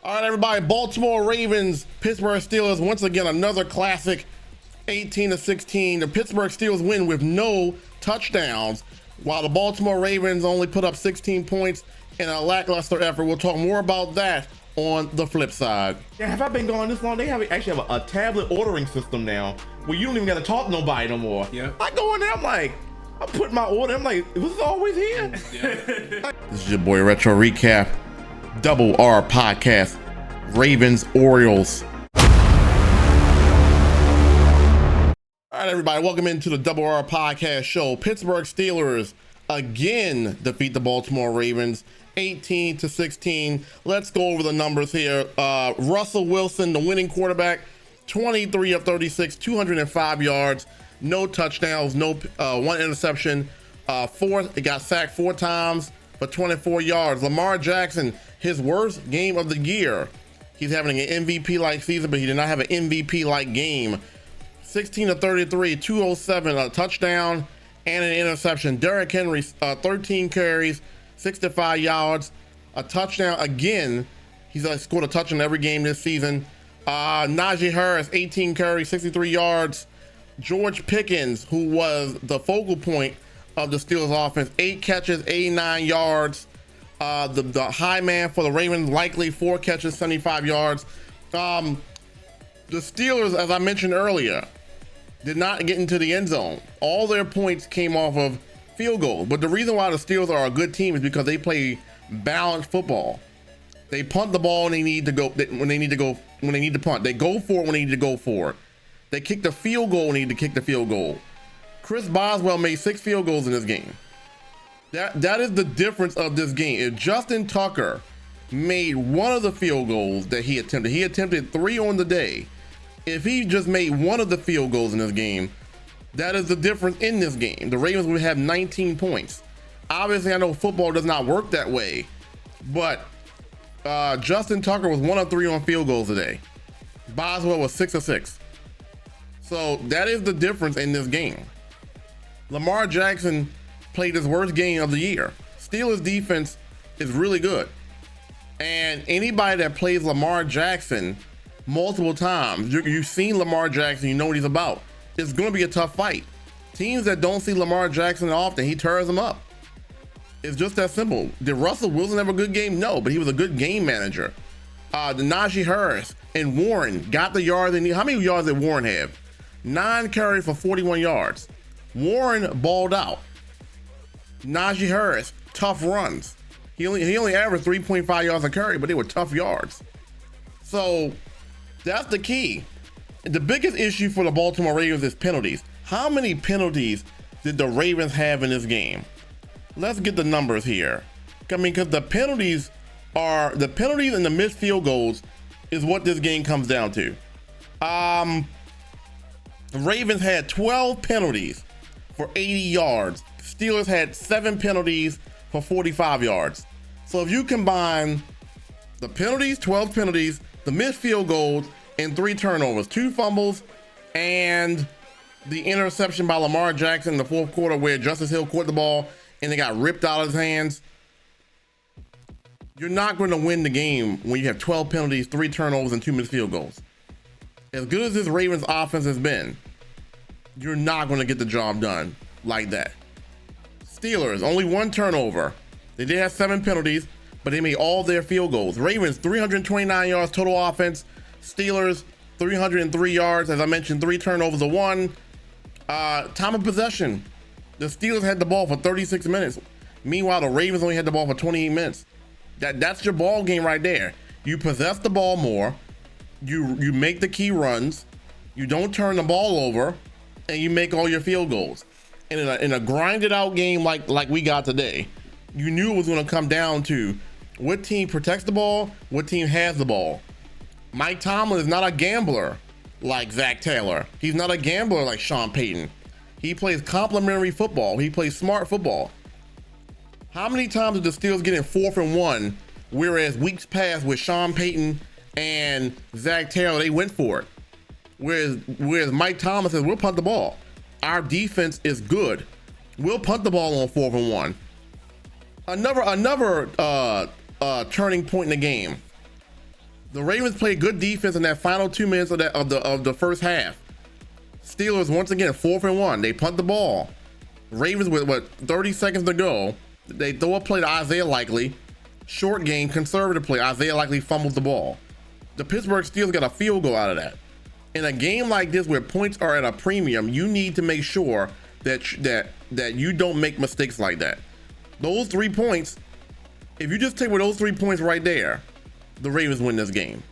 All right, everybody, Baltimore Ravens, Pittsburgh Steelers, once again, another classic, 18-16. The Pittsburgh Steelers win with no touchdowns, while the Baltimore Ravens only put up 16 points in a lackluster effort. We'll talk more about that on the flip side. Yeah, have I been going this long? They actually have a tablet ordering system now where you don't even got to talk to nobody no more. Yeah. I go in there, I'm like, I put my order, I'm like, was this always here? Yeah. This is your boy Retro Recap, Double R Podcast, Ravens, Orioles. All right, everybody, welcome into the Double R Podcast show. Pittsburgh Steelers again defeat the Baltimore Ravens 18-16. Let's go over the numbers here. Russell Wilson, the winning quarterback, 23 of 36, 205 yards, no touchdowns, one interception. He got sacked 4 times for 24 yards. Lamar Jackson, his worst game of the year. He's having an MVP-like season, but he did not have an MVP-like game. 16 of 33, 207, a touchdown and an interception. Derrick Henry, 13 carries, 65 yards, a touchdown again. He's scored a touchdown every game this season. Najee Harris, 18 carries, 63 yards. George Pickens, who was the focal point of the Steelers offense, 8 catches, 89 yards. The high man for the Ravens, likely 4 catches, 75 yards. The Steelers, as I mentioned earlier, did not get into the end zone. All their points came off of field goals. But the reason why the Steelers are a good team is because they play balanced football. They punt the ball when they need to go, when they need to punt. They go for it when they need to go for it. They kick the field goal when they need to kick the field goal. Chris Boswell made 6 field goals in this game. That is the difference of this game. If Justin Tucker made one of the field goals that he attempted 3 on the day. If he just made one of the field goals in this game, that is the difference in this game. The Ravens would have 19 points. Obviously, I know football does not work that way, but Justin Tucker was 1 of 3 on field goals today. Boswell was 6 of 6. So that is the difference in this game. Lamar Jackson played his worst game of the year. Steelers defense is really good. And anybody that plays Lamar Jackson multiple times, you've seen Lamar Jackson, you know what he's about. It's going to be a tough fight. Teams that don't see Lamar Jackson often, he tears them up. It's just that simple. Did Russell Wilson have a good game? No, but he was a good game manager. The Najee Harris and Warren got the yards they need. How many yards did Warren have? 9 carries for 41 yards. Warren balled out. Najee Harris, tough runs. He only averaged 3.5 yards a carry, but they were tough yards. So that's the key. The biggest issue for the Baltimore Ravens is penalties. How many penalties did the Ravens have in this game? Let's get the numbers here. I mean, because the penalties and the missed field goals is what this game comes down to. The Ravens had 12 penalties for 80 yards. Steelers had 7 penalties for 45 yards. So if you combine the penalties, 12 penalties, the missed field goals, and 3 turnovers, 2 fumbles, and the interception by Lamar Jackson in the 4th quarter where Justice Hill caught the ball and it got ripped out of his hands, you're not going to win the game when you have 12 penalties, 3 turnovers, and 2 missed field goals. As good as this Ravens offense has been, you're not going to get the job done like that. Steelers, only 1 turnover. They did have 7 penalties, but they made all their field goals. Ravens, 329 yards total offense. Steelers, 303 yards. As I mentioned, 3 turnovers to 1. Time of possession. The Steelers had the ball for 36 minutes. Meanwhile, the Ravens only had the ball for 28 minutes. That's your ball game right there. You possess the ball more. You make the key runs. You don't turn the ball over, and you make all your field goals. And in a grinded out game like we got today, you knew it was going to come down to what team protects the ball, what team has the ball. Mike Tomlin is not a gambler like Zach Taylor. He's not a gambler like Sean Payton. He plays complementary football. He plays smart football. How many times did the Steelers get in 4th and 1, whereas weeks past with Sean Payton and Zach Taylor, they went for it? Whereas Mike Tomlin says, we'll punt the ball. Our defense is good. We'll punt the ball on 4th and 1. Another turning point in the game. The Ravens played good defense in that final 2 minutes of the first half. Steelers once again 4th and 1. They punt the ball. Ravens with 30 seconds to go. They throw a play to Isaiah Likely. Short game, conservative play. Isaiah Likely fumbles the ball. The Pittsburgh Steelers got a field goal out of that. In a game like this where points are at a premium, you need to make sure that you don't make mistakes like that. Those 3 points, if you just take with those 3 points right there, the Ravens win this game.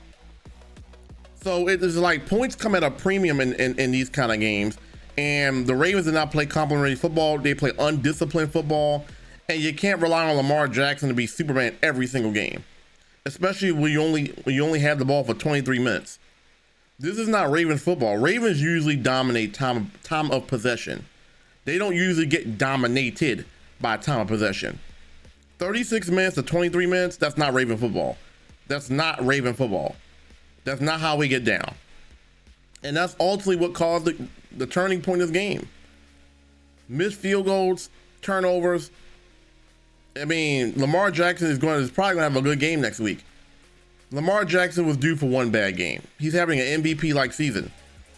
So it is like points come at a premium in these kind of games. And the Ravens did not play complimentary football. They play undisciplined football. And you can't rely on Lamar Jackson to be Superman every single game, especially when you only have the ball for 23 minutes. This is not Ravens football. Ravens usually dominate time of possession. They don't usually get dominated by time of possession. 36 minutes to 23 minutes, that's not Raven football. That's not Raven football. That's not how we get down. And that's ultimately what caused the turning point of this game. Missed field goals, turnovers. I mean, Lamar Jackson is probably gonna have a good game next week. Lamar Jackson was due for one bad game. He's having an MVP-like season.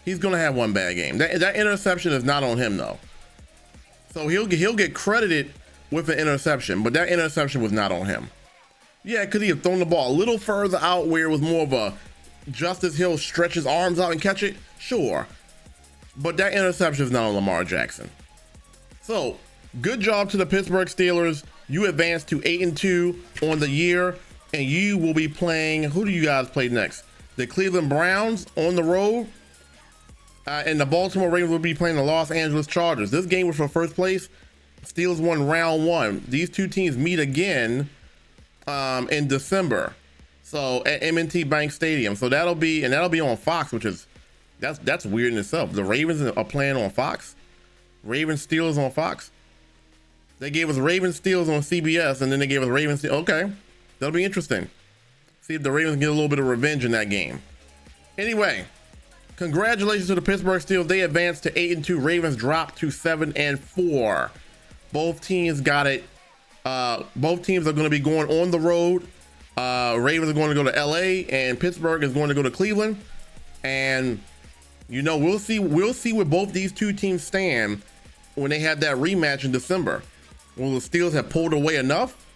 He's gonna have one bad game. That interception is not on him though. So he'll get credited with an interception, but that interception was not on him. Yeah, could he have thrown the ball a little further out where it was more of a Justice Hill stretch his arms out and catch it? Sure. But that interception is not on Lamar Jackson. So, good job to the Pittsburgh Steelers. You advanced to 8-2 on the year, and you will be playing, who do you guys play next? The Cleveland Browns on the road, and the Baltimore Ravens will be playing the Los Angeles Chargers. This game was for first place. Steelers won round 1. These two teams meet again in December. So at M&T Bank Stadium. So that'll be on Fox, which is that's weird in itself. The Ravens are playing on Fox. Ravens Steelers on Fox. They gave us Ravens Steelers on CBS, and then they gave us Ravens. Okay, that'll be interesting. See if the Ravens get a little bit of revenge in that game. Anyway, congratulations to the Pittsburgh Steelers. They advanced to 8-2. Ravens dropped to 7-4. Both teams got it. Both teams are going to be going on the road. Ravens are going to go to LA, and Pittsburgh is going to go to Cleveland. And we'll see where both these two teams stand when they have that rematch in December. Will the Steelers have pulled away enough,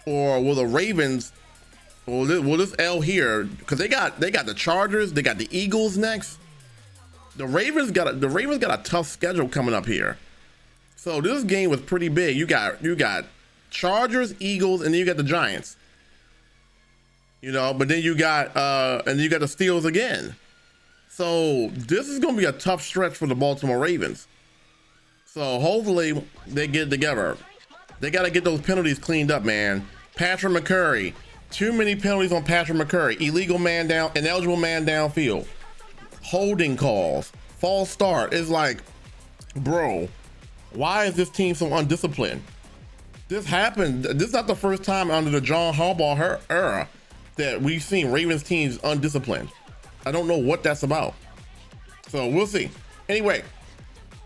or will the Ravens, will this L here, because they got the Chargers, they got the Eagles next. The Ravens got a tough schedule coming up here. So this game was pretty big. You got Chargers, Eagles, and then you got the Giants. But then you got the Steelers again. So this is gonna be a tough stretch for the Baltimore Ravens. So hopefully they get it together. They got to get those penalties cleaned up, man. Patrick McCurry, too many penalties on Patrick McCurry. Illegal man down, ineligible man downfield, holding calls, false start. It's like, bro, why is this team so undisciplined? This happened. This is not the first time under the John Harbaugh era that we've seen Ravens teams undisciplined. I don't know what that's about. So we'll see. Anyway,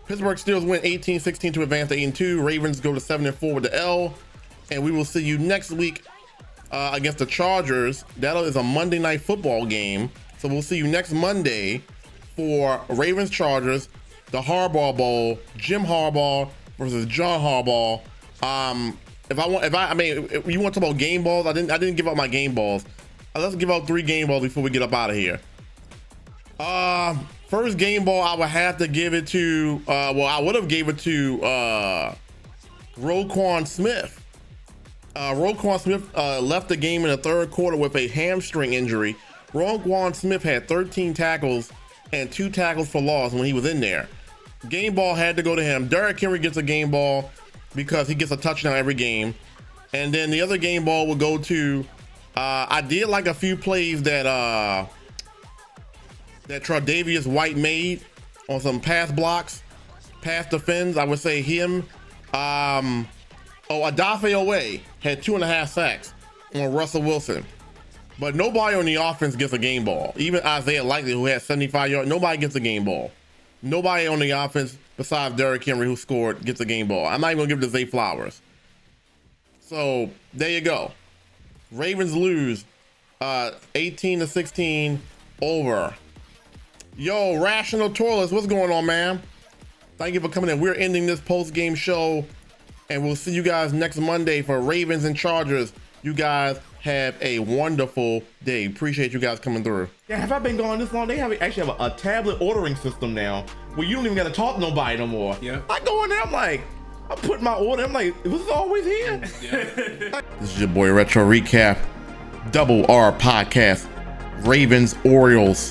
Pittsburgh Steelers win 18-16 to advance to 8-2. Ravens go to 7-4 with the L. And we will see you next week against the Chargers. That is a Monday Night Football game. So we'll see you next Monday for Ravens Chargers, the Harbaugh Bowl, Jim Harbaugh versus John Harbaugh. If you want to talk about game balls, I didn't give out my game balls. Let's give out 3 game balls before we get up out of here. First game ball, I would have to give it to, I would have gave it to Roquan Smith. Roquan Smith left the game in the third quarter with a hamstring injury. Roquan Smith had 13 tackles and 2 tackles for loss when he was in there. Game ball had to go to him. Derrick Henry gets a game ball because he gets a touchdown every game. And then the other game ball will go to, I did like a few plays that Tre'Davious White made on some pass blocks, pass defends. I would say him. Odafe Owe had 2.5 sacks on Russell Wilson. But nobody on the offense gets a game ball. Even Isaiah Likely, who had 75 yards, nobody gets a game ball. Nobody on the offense besides Derrick Henry, who scored, gets a game ball. I'm not even gonna give it to Zay Flowers. So there you go. Ravens lose 18-16 over. Yo, Rational Toilets, what's going on, man? Thank you for coming in. We're ending this post-game show, and we'll see you guys next Monday for Ravens and Chargers. You guys have a wonderful day. Appreciate you guys coming through. Yeah, have I been gone this long? They actually have a tablet ordering system now where you don't even got to talk to nobody no more. Yeah. I go in there, I'm like, I put my order, I'm like, was this always here? Yeah. This is your boy Retro Recap, Double R Podcast, Ravens, Orioles.